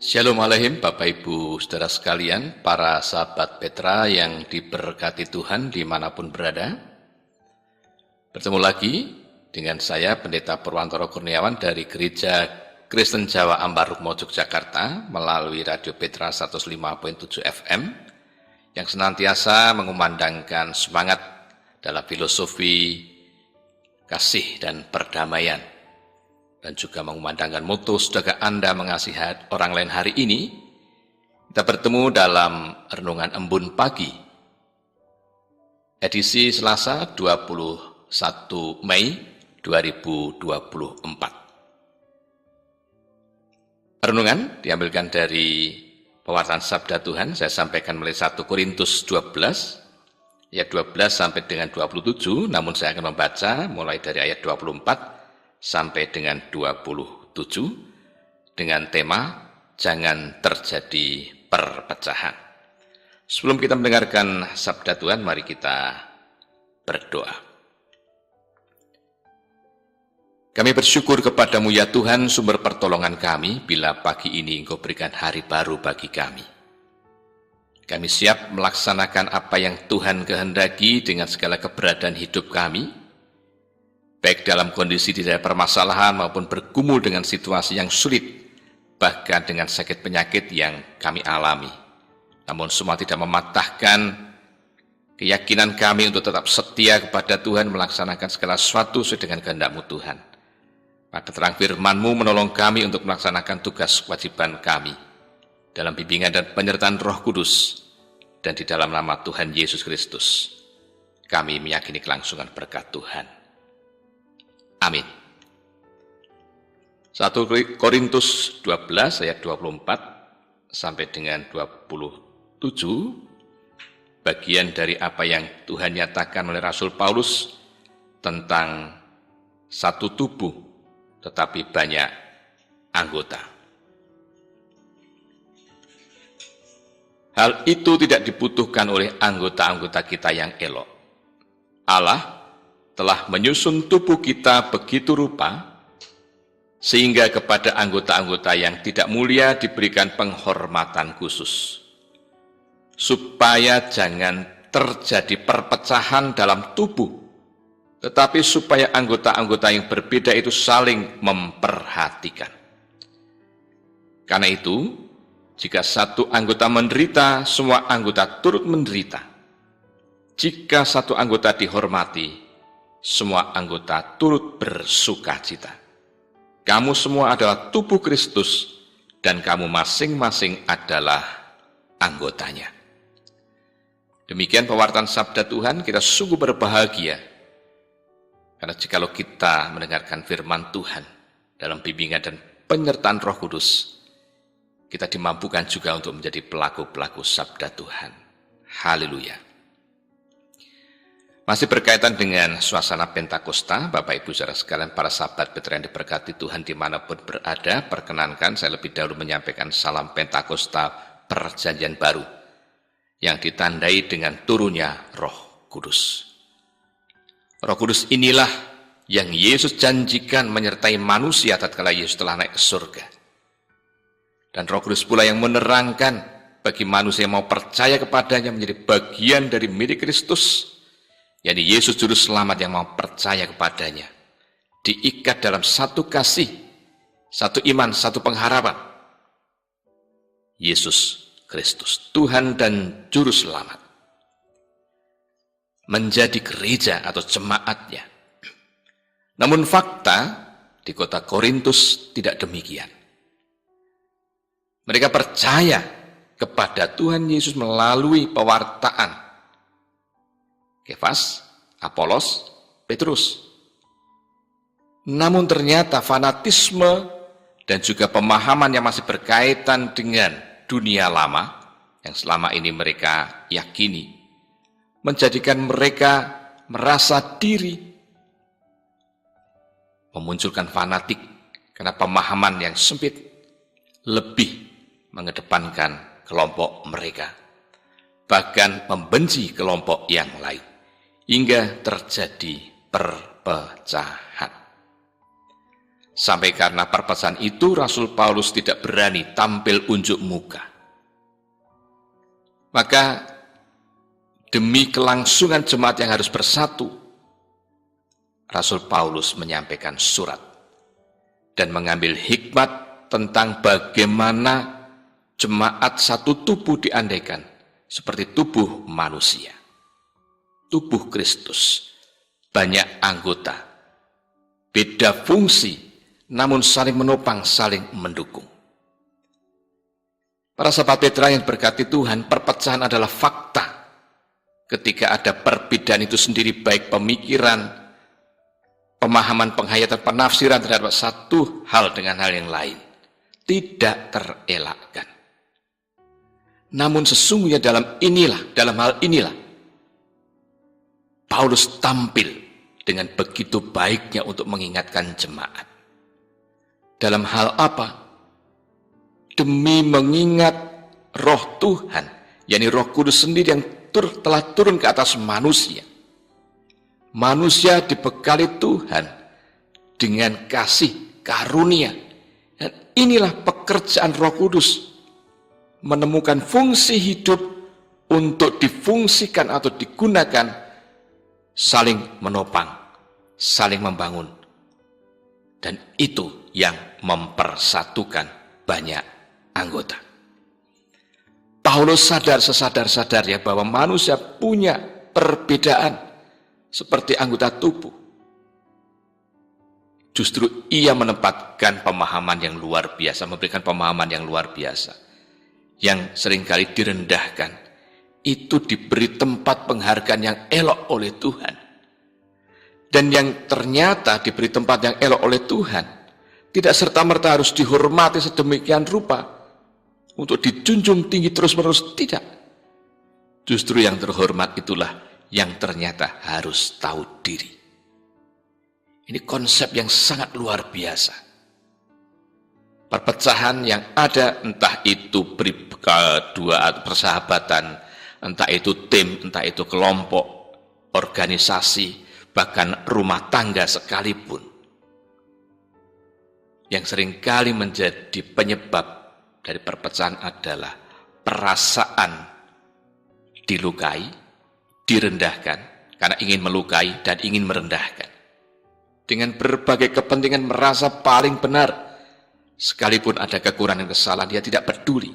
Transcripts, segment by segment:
Shalom Aleihim Bapak Ibu Saudara sekalian, para sahabat Petra yang diberkati Tuhan dimanapun berada. Bertemu lagi dengan saya Pendeta Purwantoro Kurniawan dari Gereja Kristen Jawa Ambarukmo Yogyakarta melalui Radio Petra 105.7 FM yang senantiasa mengumandangkan semangat dalam filosofi kasih dan perdamaian, dan juga mengumandangkan moto sudahkah Anda mengasihi orang lain. Hari ini kita bertemu dalam Renungan Embun Pagi, edisi Selasa 21 Mei 2024. Renungan diambilkan dari pewartaan Sabda Tuhan. Saya sampaikan mulai 1 Korintus 12, ayat 12 sampai dengan 27, namun saya akan membaca mulai dari ayat 24 sampai dengan 27 dengan tema jangan terjadi perpecahan. Sebelum kita mendengarkan sabda Tuhan, mari kita berdoa. Kami bersyukur kepadamu ya Tuhan, sumber pertolongan kami, bila pagi ini Engkau berikan hari baru bagi kami. Kami siap melaksanakan apa yang Tuhan kehendaki dengan segala keberadaan hidup kami, baik dalam kondisi tidak permasalahan maupun bergumul dengan situasi yang sulit, bahkan dengan sakit penyakit yang kami alami. Namun semua tidak mematahkan keyakinan kami untuk tetap setia kepada Tuhan, melaksanakan segala sesuatu sesuai dengan kehendak-Mu Tuhan. Maka terang firman-Mu menolong kami untuk melaksanakan tugas kewajiban kami dalam bimbingan dan penyertaan Roh Kudus, dan di dalam nama Tuhan Yesus Kristus kami meyakini kelangsungan berkat Tuhan. Amin. 1 Korintus 12 ayat 24 sampai dengan 27, bagian dari apa yang Tuhan nyatakan oleh Rasul Paulus tentang satu tubuh tetapi banyak anggota. Hal itu tidak dibutuhkan oleh anggota-anggota kita yang elok. Allah telah menyusun tubuh kita begitu rupa, sehingga kepada anggota-anggota yang tidak mulia diberikan penghormatan khusus, supaya jangan terjadi perpecahan dalam tubuh, tetapi supaya anggota-anggota yang berbeda itu saling memperhatikan. Karena itu, jika satu anggota menderita, semua anggota turut menderita. Jika satu anggota dihormati, semua anggota turut bersukacita. Kamu semua adalah tubuh Kristus, dan kamu masing-masing adalah anggotanya. Demikian pewartaan sabda Tuhan. Kita sungguh berbahagia, karena jikalau kita mendengarkan firman Tuhan dalam bimbingan dan penyertaan Roh Kudus, kita dimampukan juga untuk menjadi pelaku-pelaku sabda Tuhan. Haleluya. Masih berkaitan dengan suasana Pentakosta, Bapak Ibu saudara sekalian, para sahabat Petra yang diberkati Tuhan dimanapun berada, perkenankan saya lebih dahulu menyampaikan salam Pentakosta Perjanjian Baru yang ditandai dengan turunnya Roh Kudus. Roh Kudus inilah yang Yesus janjikan menyertai manusia tatkala Yesus telah naik ke surga. Dan Roh Kudus pula yang menerangkan bagi manusia yang mau percaya kepadanya menjadi bagian dari milik Kristus, yakni Yesus Juru Selamat yang mau percaya kepadanya, diikat dalam satu kasih, satu iman, satu pengharapan. Yesus Kristus, Tuhan dan Juru Selamat, menjadi gereja atau jemaatnya. Namun fakta di kota Korintus tidak demikian. Mereka percaya kepada Tuhan Yesus melalui pewartaan Kefas, Apolos, Petrus. Namun ternyata fanatisme dan juga pemahaman yang masih berkaitan dengan dunia lama yang selama ini mereka yakini, menjadikan mereka merasa diri, memunculkan fanatik karena pemahaman yang sempit, lebih mengedepankan kelompok mereka, bahkan membenci kelompok yang lain, hingga terjadi perpecahan. Sampai karena perpecahan itu Rasul Paulus tidak berani tampil unjuk muka. Maka demi kelangsungan jemaat yang harus bersatu, Rasul Paulus menyampaikan surat dan mengambil hikmat tentang bagaimana jemaat satu tubuh diandaikan seperti tubuh manusia, tubuh Kristus, banyak anggota, beda fungsi, namun saling menopang, saling mendukung. Para sahabat Petra yang berkati Tuhan, perpecahan adalah fakta. Ketika ada perbedaan itu sendiri, baik pemikiran, pemahaman, penghayatan, penafsiran terhadap satu hal dengan hal yang lain, tidak terelakkan. Namun sesungguhnya dalam hal inilah, Paulus tampil dengan begitu baiknya untuk mengingatkan jemaat. Dalam hal apa? Demi mengingat Roh Tuhan, yakni Roh Kudus sendiri yang telah turun ke atas manusia. Manusia dibekali Tuhan dengan kasih karunia. Dan inilah pekerjaan Roh Kudus, menemukan fungsi hidup untuk difungsikan atau digunakan, saling menopang, saling membangun. Dan itu yang mempersatukan banyak anggota. Paulus sesadar-sadarnya bahwa manusia punya perbedaan seperti anggota tubuh. Justru ia menempatkan pemahaman yang luar biasa, memberikan pemahaman yang luar biasa, yang seringkali direndahkan, itu diberi tempat penghargaan yang elok oleh Tuhan. Dan yang ternyata diberi tempat yang elok oleh Tuhan, tidak serta-merta harus dihormati sedemikian rupa, untuk dijunjung tinggi terus-menerus, tidak. Justru yang terhormat itulah yang ternyata harus tahu diri. Ini konsep yang sangat luar biasa. Perpecahan yang ada, entah itu kedua persahabatan, entah itu tim, entah itu kelompok, organisasi, bahkan rumah tangga sekalipun, yang seringkali menjadi penyebab dari perpecahan adalah perasaan dilukai, direndahkan, karena ingin melukai dan ingin merendahkan. Dengan berbagai kepentingan merasa paling benar, sekalipun ada kekurangan kesalahan, dia tidak peduli.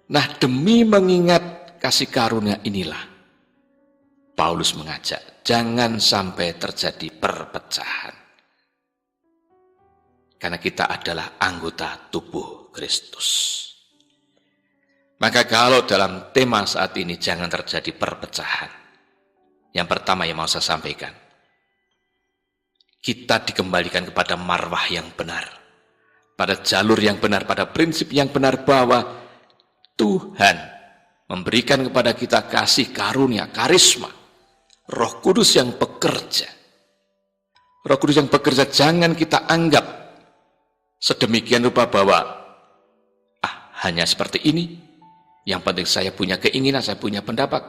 Nah, demi mengingat kasih karunia inilah, Paulus mengajak, jangan sampai terjadi perpecahan. Karena kita adalah anggota tubuh Kristus. Maka kalau dalam tema saat ini jangan terjadi perpecahan, yang pertama yang mau saya sampaikan, kita dikembalikan kepada marwah yang benar, pada jalur yang benar, pada prinsip yang benar, bahwa Tuhan memberikan kepada kita kasih karunia, karisma, Roh Kudus yang bekerja. Roh Kudus yang bekerja jangan kita anggap sedemikian rupa bahwa hanya seperti ini, yang penting saya punya keinginan, saya punya pendapat,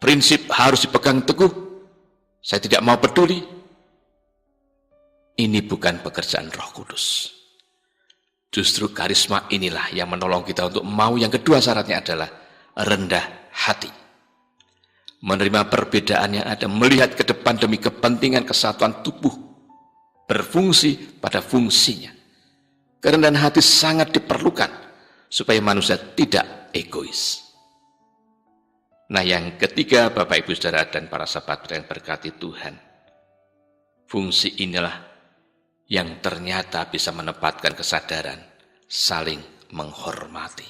prinsip harus dipegang teguh, saya tidak mau peduli. Ini bukan pekerjaan Roh Kudus. Justru karisma inilah yang menolong kita untuk mau. Yang kedua syaratnya adalah rendah hati, menerima perbedaan yang ada, melihat ke depan demi kepentingan kesatuan tubuh, berfungsi pada fungsinya. Kerendahan hati sangat diperlukan supaya manusia tidak egois. Nah, yang ketiga, Bapak Ibu Saudara dan para sahabat yang berkati Tuhan, fungsi inilah yang ternyata bisa menempatkan kesadaran saling menghormati.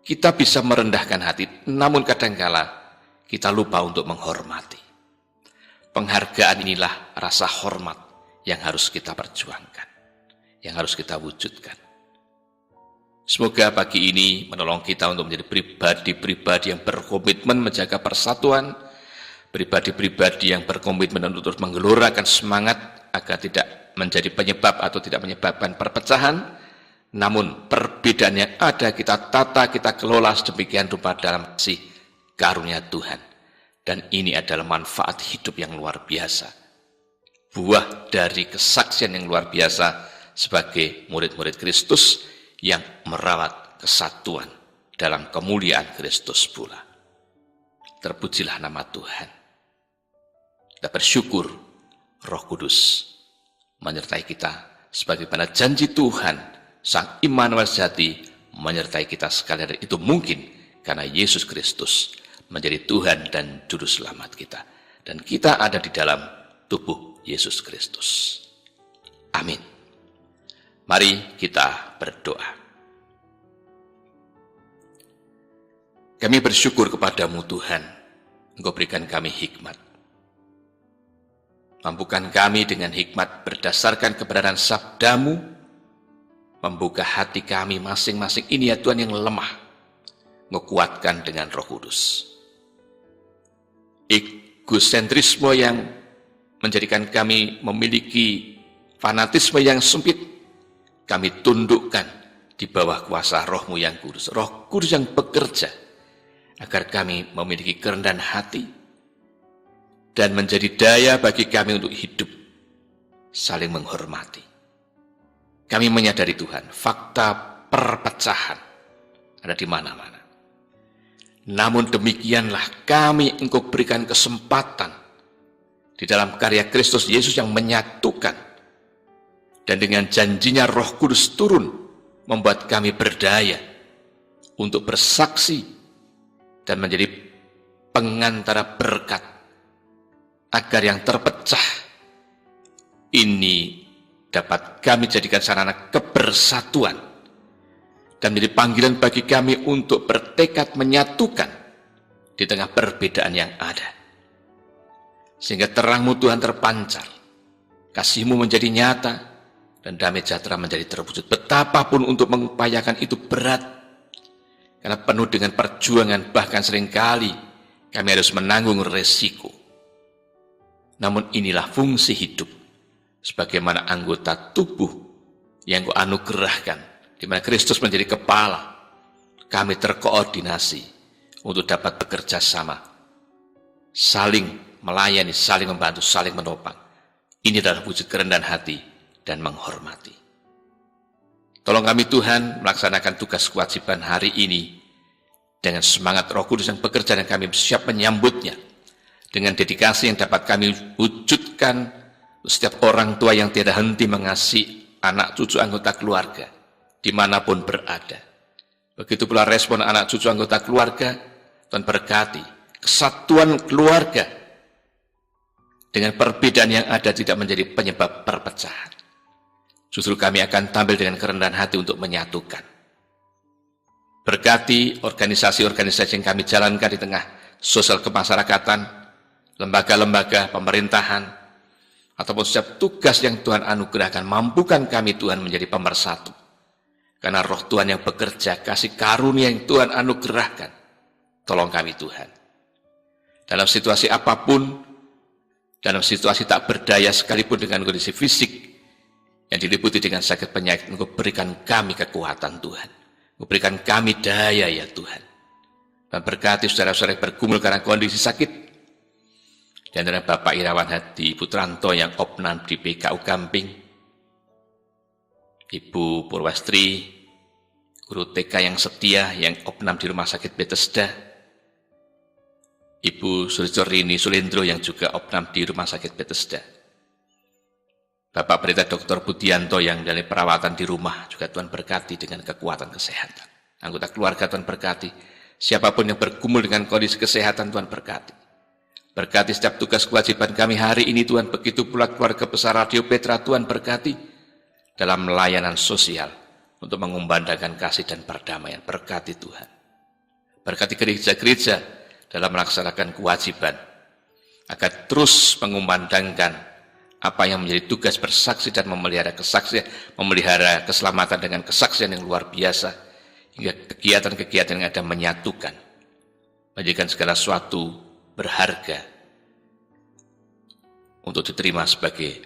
Kita bisa merendahkan hati, namun kadangkala kita lupa untuk menghormati. Penghargaan inilah rasa hormat yang harus kita perjuangkan, yang harus kita wujudkan. Semoga pagi ini menolong kita untuk menjadi pribadi-pribadi yang berkomitmen menjaga persatuan, pribadi-pribadi yang berkomitmen untuk terus menggelorakan semangat agar tidak menjadi penyebab atau tidak menyebabkan perpecahan, namun perbedaan yang ada kita tata, kita kelola sedemikian rupa dalam kasih karunia Tuhan. Dan ini adalah manfaat hidup yang luar biasa. buah dari kesaksian yang luar biasa sebagai murid-murid Kristus yang merawat kesatuan dalam kemuliaan Kristus pula. Terpujilah nama Tuhan. Kita bersyukur Roh Kudus menyertai kita sebagaimana janji Tuhan, Sang Immanuel sejati menyertai kita sekali, dan itu mungkin karena Yesus Kristus menjadi Tuhan dan Juru Selamat kita. Dan kita ada di dalam tubuh Yesus Kristus. Amin. Mari kita berdoa. Kami bersyukur kepadamu Tuhan, Engkau berikan kami hikmat. Mampukan kami dengan hikmat berdasarkan kebenaran sabdamu, membuka hati kami masing-masing ini ya Tuhan yang lemah, menguatkan dengan Roh Kudus. Egosentrisme yang menjadikan kami memiliki fanatisme yang sempit, kami tundukkan di bawah kuasa Roh-Mu yang kudus. Roh Kudus yang bekerja agar kami memiliki kerendahan hati dan menjadi daya bagi kami untuk hidup saling menghormati. Kami menyadari Tuhan, fakta perpecahan ada di mana-mana. Namun demikianlah kami Engkau berikan kesempatan di dalam karya Kristus Yesus yang menyatukan, dan dengan janjinya Roh Kudus turun membuat kami berdaya untuk bersaksi dan menjadi pengantara berkat agar yang terpecah ini dapat kami jadikan sarana kebersatuan dan menjadi panggilan bagi kami untuk bertekad menyatukan di tengah perbedaan yang ada. Sehingga terang-Mu Tuhan terpancar, kasih-Mu menjadi nyata, dan damai sejahtera menjadi terwujud. Betapapun untuk mengupayakan itu berat, karena penuh dengan perjuangan, bahkan seringkali kami harus menanggung resiko. Namun inilah fungsi hidup sebagaimana anggota tubuh yang Kau anugerahkan, di mana Kristus menjadi kepala. Kami terkoordinasi untuk dapat bekerja sama, saling melayani, saling membantu, saling menopang. Ini adalah wujud kerendahan hati dan menghormati. Tolong kami Tuhan melaksanakan tugas kewajiban hari ini dengan semangat Roh Kudus yang bekerja, dan kami siap menyambutnya dengan dedikasi yang dapat kami wujudkan setiap orang tua yang tiada henti mengasihi anak cucu anggota keluarga dimanapun berada. Begitu pula respon anak cucu anggota keluarga, Tuhan berkati kesatuan keluarga dengan perbedaan yang ada tidak menjadi penyebab perpecahan. Justru kami akan tampil dengan kerendahan hati untuk menyatukan. Berkati organisasi-organisasi yang kami jalankan di tengah sosial kemasyarakatan, lembaga-lembaga pemerintahan, ataupun setiap tugas yang Tuhan anugerahkan. Mampukan kami Tuhan menjadi pemersatu. Karena Roh Tuhan yang bekerja, kasih karunia yang Tuhan anugerahkan. Tolong kami Tuhan. Dalam situasi apapun, dalam situasi tak berdaya sekalipun dengan kondisi fisik yang diliputi dengan sakit penyakit, Engkau berikan kami kekuatan Tuhan. Engkau berikan kami daya ya Tuhan. Dan berkati saudara-saudara yang bergumul karena kondisi sakit, di antara Bapak Irawan Hadi Putranto yang opnam di PKU Gamping, Ibu Purwastri, guru TK yang setia yang opnam di Rumah Sakit Bethesda, Ibu Sulistorini Sulendro yang juga opnam di Rumah Sakit Bethesda, Bapak Pendeta Dr. Budianto yang dari perawatan di rumah, juga Tuhan berkati dengan kekuatan kesehatan. Anggota keluarga Tuhan berkati, siapapun yang bergumul dengan kondisi kesehatan Tuhan berkati. Berkati setiap tugas kewajiban kami hari ini Tuhan, begitu pula keluarga besar Radio Petra Tuhan berkati dalam layanan sosial untuk mengumandangkan kasih dan perdamaian. Berkati Tuhan. Berkati gereja-gereja dalam melaksanakan kewajiban agar terus mengumandangkan apa yang menjadi tugas bersaksi dan memelihara kesaksian, memelihara keselamatan dengan kesaksian yang luar biasa, hingga kegiatan-kegiatan yang ada menyatukan, menjadikan segala sesuatu berharga untuk diterima sebagai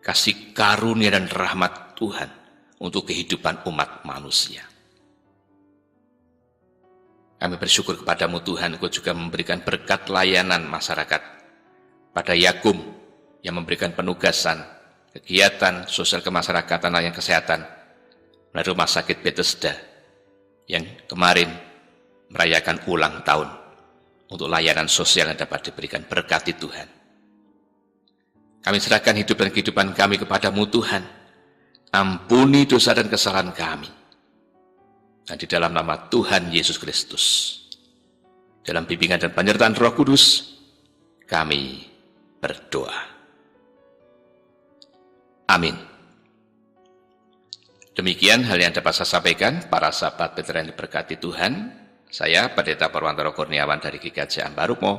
kasih karunia dan rahmat Tuhan untuk kehidupan umat manusia. Kami bersyukur kepadamu Tuhan, Engkau juga memberikan berkat layanan masyarakat pada Yakum, yang memberikan penugasan, kegiatan sosial kemasyarakatan dan kesehatan melalui Rumah Sakit Bethesda yang kemarin merayakan ulang tahun untuk layanan sosial yang dapat diberikan. Berkati Tuhan. Kami serahkan hidup dan kehidupan kami kepadamu Tuhan. Ampuni dosa dan kesalahan kami. Dan di dalam nama Tuhan Yesus Kristus, dalam bimbingan dan penyertaan Roh Kudus, kami berdoa. Amin. Demikian hal yang dapat saya sampaikan, para sahabat Petra yang diberkati Tuhan. Saya, Pendeta Purwantoro Kurniawan dari GKJ Ambarukmo,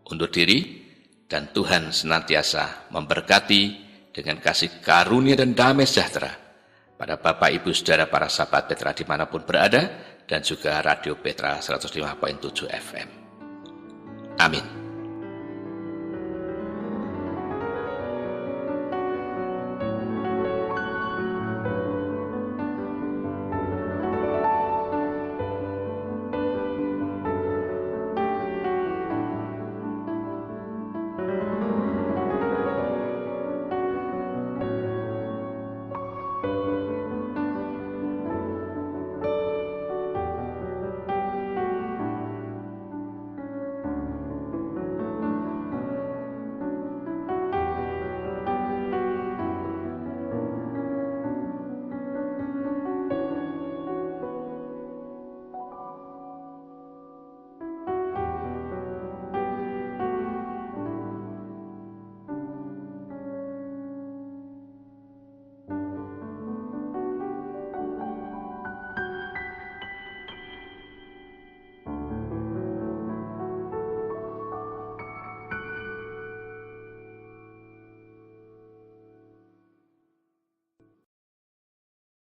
undur diri, dan Tuhan senantiasa memberkati dengan kasih karunia dan damai sejahtera pada Bapak, Ibu, Saudara, para sahabat Petra dimanapun berada, dan juga Radio Petra 105.7 FM. Amin.